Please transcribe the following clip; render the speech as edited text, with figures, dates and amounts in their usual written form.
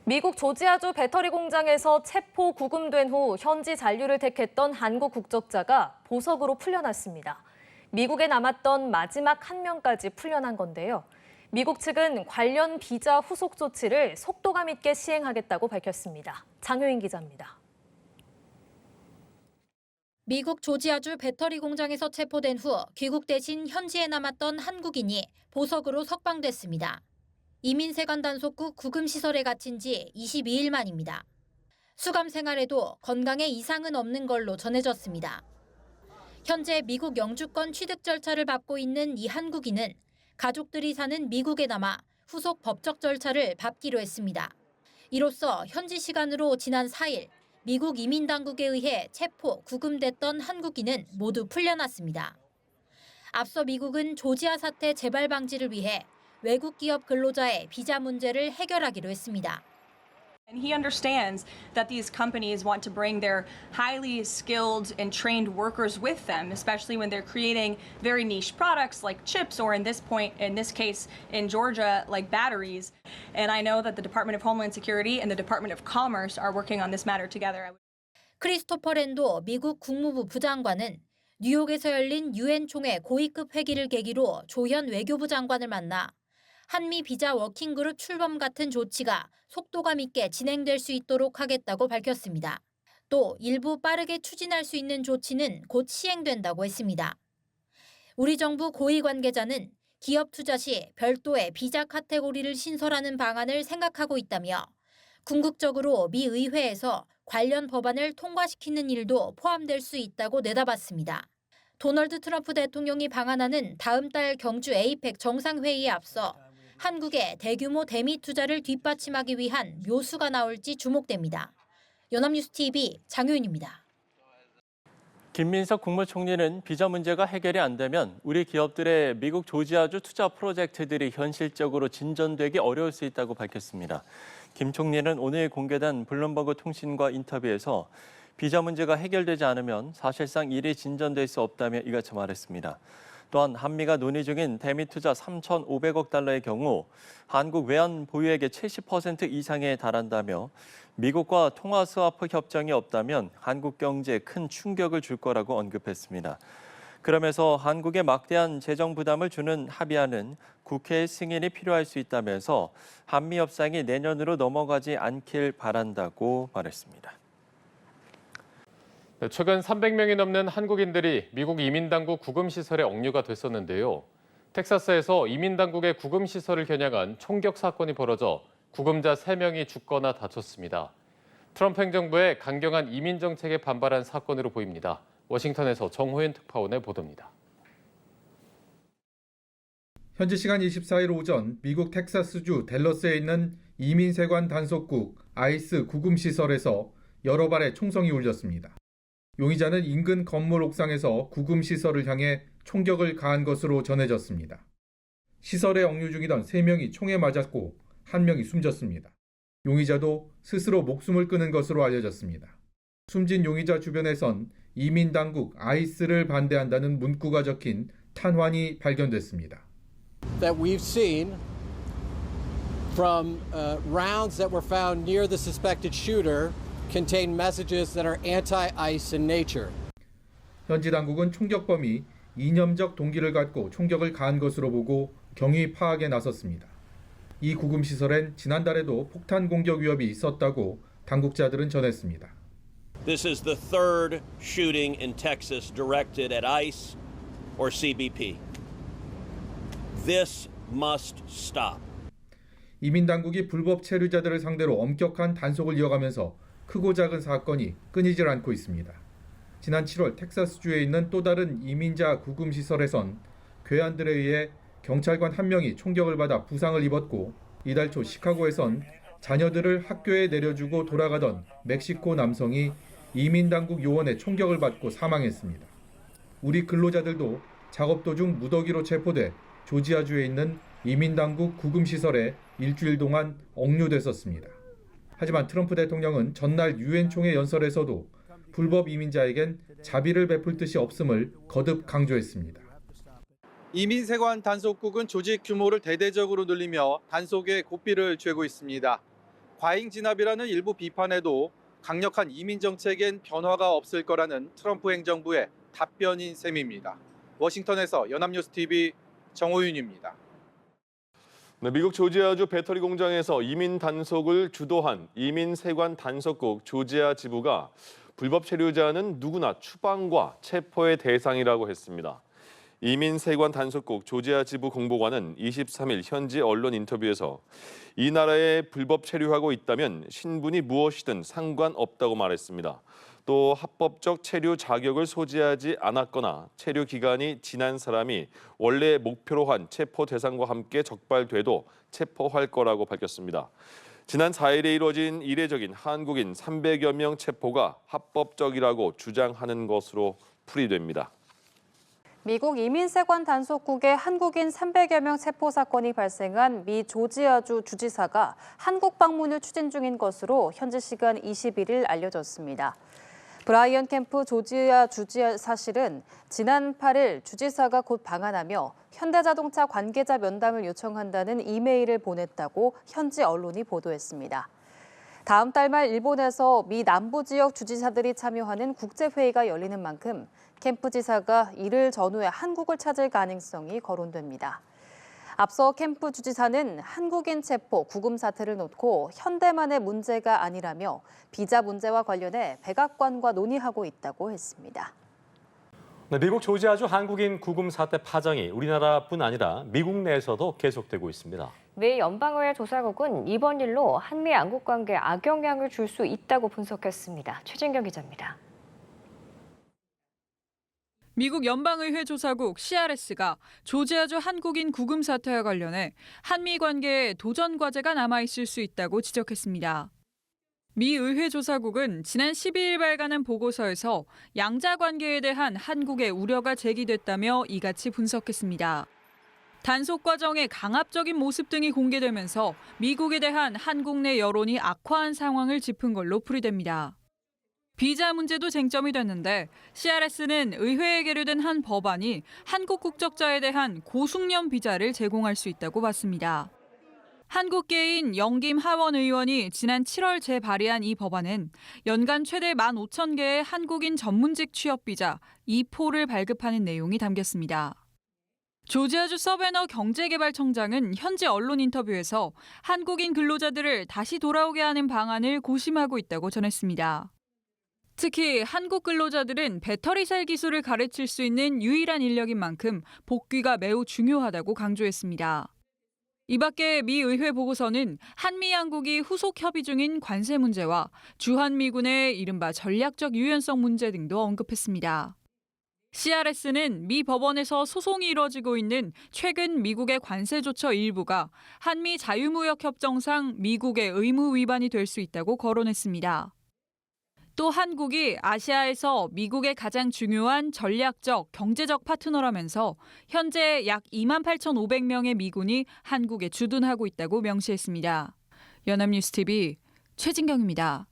미국 조지아주 배터리 공장에서 체포 구금된 후 현지 잔류를 택했던 한국 국적자가 보석으로 풀려났습니다. 미국에 남았던 마지막 한 명까지 풀려난 건데요. 미국 측은 관련 비자 후속 조치를 속도감 있게 시행하겠다고 밝혔습니다. 장효인 기자입니다. 미국 조지아주 배터리 공장에서 체포된 후 귀국 대신 현지에 남았던 한국인이 보석으로 석방됐습니다. 이민세관 단속국 구금시설에 갇힌 지 22일 만입니다. 수감 생활에도 건강에 이상은 없는 걸로 전해졌습니다. 현재 미국 영주권 취득 절차를 밟고 있는 이 한국인은 가족들이 사는 미국에 남아 후속 법적 절차를 밟기로 했습니다. 이로써 현지 시간으로 지난 4일 미국 이민당국에 의해 체포, 구금됐던 한국인은 모두 풀려났습니다. 앞서 미국은 조지아 사태 재발 방지를 위해 외국 기업 근로자의 비자 문제를 해결하기로 했습니다. And he understands that these companies want to bring their highly skilled and trained workers with them, especially when they're creating very niche products like chips or in this case in Georgia, like batteries. And I know that the Department of Homeland Security and the Department of Commerce are working on this matter together. 크리스토퍼 랜도 미국 국무부 부장관은 뉴욕에서 열린 유엔 총회 고위급 회기를 계기로 조현 외교부 장관을 만나 한미 비자 워킹그룹 출범 같은 조치가 속도감 있게 진행될 수 있도록 하겠다고 밝혔습니다. 또 일부 빠르게 추진할 수 있는 조치는 곧 시행된다고 했습니다. 우리 정부 고위 관계자는 기업 투자 시 별도의 비자 카테고리를 신설하는 방안을 생각하고 있다며 궁극적으로 미 의회에서 관련 법안을 통과시키는 일도 포함될 수 있다고 내다봤습니다. 도널드 트럼프 대통령이 방한하는 다음 달 경주 에이펙 정상회의에 앞서 한국의 대규모 대미 투자를 뒷받침하기 위한 묘수가 나올지 주목됩니다. 연합뉴스TV 장효인입니다. 김민석 국무총리는 비자 문제가 해결이 안 되면 우리 기업들의 미국 조지아주 투자 프로젝트들이 현실적으로 진전되기 어려울 수 있다고 밝혔습니다. 김 총리는 오늘 공개된 블룸버그 통신과 인터뷰에서 비자 문제가 해결되지 않으면 사실상 일이 진전될 수 없다며 이같이 말했습니다. 또한 한미가 논의 중인 대미 투자 3,500억 달러의 경우 한국 외환 보유액의 70% 이상에 달한다며 미국과 통화 스와프 협정이 없다면 한국 경제에 큰 충격을 줄 거라고 언급했습니다. 그러면서 한국에 막대한 재정 부담을 주는 합의안은 국회의 승인이 필요할 수 있다면서 한미 협상이 내년으로 넘어가지 않길 바란다고 말했습니다. 최근 300명이 넘는 한국인들이 미국 이민당국 구금시설에 억류가 됐었는데요. 텍사스에서 이민당국의 구금시설을 겨냥한 총격 사건이 벌어져 구금자 3명이 죽거나 다쳤습니다. 트럼프 행정부의 강경한 이민 정책에 반발한 사건으로 보입니다. 워싱턴에서 정호연 특파원의 보도입니다. 현지 시간 24일 오전 미국 텍사스주 댈러스에 있는 이민세관 단속국 아이스 구금시설에서 여러 발의 총성이 울렸습니다. 용의자는 인근 건물 옥상에서 구금시설을 향해 총격을 가한 것으로 전해졌습니다. 시설에 억류 중이던 3명이 총에 맞았고 1명이 숨졌습니다. 용의자도 스스로 목숨을 끊은 것으로 알려졌습니다. 숨진 용의자 주변에선 이민당국 아이스를 반대한다는 문구가 적힌 탄환이 발견됐습니다. That we've seen from rounds that were found near the suspected shooter contain messages that are anti-ICE in nature. 현지 당국은 총격범이 이념적 동기를 갖고 총격을 가한 것으로 보고 경위 파악에 나섰습니다. 이 구금시설엔 지난달에도 폭탄 공격 위협이 있었다고 당국자들은 전했습니다. This is the third shooting in Texas directed at ICE or CBP. This must stop. 이민당국이 불법 체류자들을 상대로 엄격한 단속을 이어가면서 크고 작은 사건이 끊이질 않고 있습니다. 지난 7월 텍사스주에 있는 또 다른 이민자 구금시설에선 괴한들에 의해 경찰관 1명이 총격을 받아 부상을 입었고 이달 초 시카고에선 자녀들을 학교에 내려주고 돌아가던 멕시코 남성이 이민당국 요원의 총격을 받고 사망했습니다. 우리 근로자들도 작업 도중 무더기로 체포돼 조지아주에 있는 이민당국 구금시설에 일주일 동안 억류됐었습니다. 하지만 트럼프 대통령은 전날 유엔 총회 연설에서도 불법 이민자에겐 자비를 베풀 뜻이 없음을 거듭 강조했습니다. 이민세관 단속국은 조직 규모를 대대적으로 늘리며 단속에 고삐를 쬐고 있습니다. 과잉 진압이라는 일부 비판에도 강력한 이민 정책엔 변화가 없을 거라는 트럼프 행정부의 답변인 셈입니다. 워싱턴에서 연합뉴스TV 정호윤입니다. 네, 미국 조지아주 배터리 공장에서 이민 단속을 주도한 이민 세관 단속국 조지아 지부가 불법 체류자는 누구나 추방과 체포의 대상이라고 했습니다. 이민 세관 단속국 조지아 지부 공보관은 23일 현지 언론 인터뷰에서 이 나라에 불법 체류하고 있다면 신분이 무엇이든 상관없다고 말했습니다. 또 합법적 체류 자격을 소지하지 않았거나 체류 기간이 지난 사람이 원래 목표로 한 체포 대상과 함께 적발돼도 체포할 거라고 밝혔습니다. 지난 4일에 이뤄진 이례적인 한국인 300여 명 체포가 합법적이라고 주장하는 것으로 풀이됩니다. 미국 이민세관 단속국의 한국인 300여 명 체포 사건이 발생한 미 조지아주 주지사가 한국 방문을 추진 중인 것으로 현지 시간 21일 알려졌습니다. 브라이언 캠프 조지아 주지사실은 지난 8일 주지사가 곧 방한하며 현대자동차 관계자 면담을 요청한다는 이메일을 보냈다고 현지 언론이 보도했습니다. 다음 달 말 일본에서 미 남부 지역 주지사들이 참여하는 국제회의가 열리는 만큼 캠프 지사가 이를 전후해 한국을 찾을 가능성이 거론됩니다. 앞서 캠프 주지사는 한국인 체포, 구금 사태를 놓고 현대만의 문제가 아니라며 비자 문제와 관련해 백악관과 논의하고 있다고 했습니다. 네, 미국 조지아주 한국인 구금 사태 파장이 우리나라뿐 아니라 미국 내에서도 계속되고 있습니다. 미 연방의회 조사국은 이번 일로 한미 양국 관계에 악영향을 줄 수 있다고 분석했습니다. 최진경 기자입니다. 미국 연방의회 조사국 CRS가 조지아주 한국인 구금 사태와 관련해 한미 관계에 도전 과제가 남아있을 수 있다고 지적했습니다. 미 의회 조사국은 지난 12일 발간한 보고서에서 양자 관계에 대한 한국의 우려가 제기됐다며 이같이 분석했습니다. 단속 과정의 강압적인 모습 등이 공개되면서 미국에 대한 한국 내 여론이 악화한 상황을 짚은 걸로 풀이됩니다. 비자 문제도 쟁점이 됐는데 CRS는 의회에 계류된 한 법안이 한국 국적자에 대한 고숙련 비자를 제공할 수 있다고 봤습니다. 한국계인 영김 하원 의원이 지난 7월 재발의한 이 법안은 연간 최대 15,000개의 한국인 전문직 취업 비자 2포를 발급하는 내용이 담겼습니다. 조지아주 서베너 경제개발청장은 현지 언론 인터뷰에서 한국인 근로자들을 다시 돌아오게 하는 방안을 고심하고 있다고 전했습니다. 특히 한국 근로자들은 배터리 셀 기술을 가르칠 수 있는 유일한 인력인 만큼 복귀가 매우 중요하다고 강조했습니다. 이 밖에 미 의회 보고서는 한미 양국이 후속 협의 중인 관세 문제와 주한미군의 이른바 전략적 유연성 문제 등도 언급했습니다. CRS는 미 법원에서 소송이 이뤄지고 있는 최근 미국의 관세 조처 일부가 한미 자유무역협정상 미국의 의무 위반이 될 수 있다고 거론했습니다. 또 한국이 아시아에서 미국의 가장 중요한 전략적, 경제적 파트너라면서 현재 약 28,500명의 미군이 한국에 주둔하고 있다고 명시했습니다. 연합뉴스TV 최진경입니다.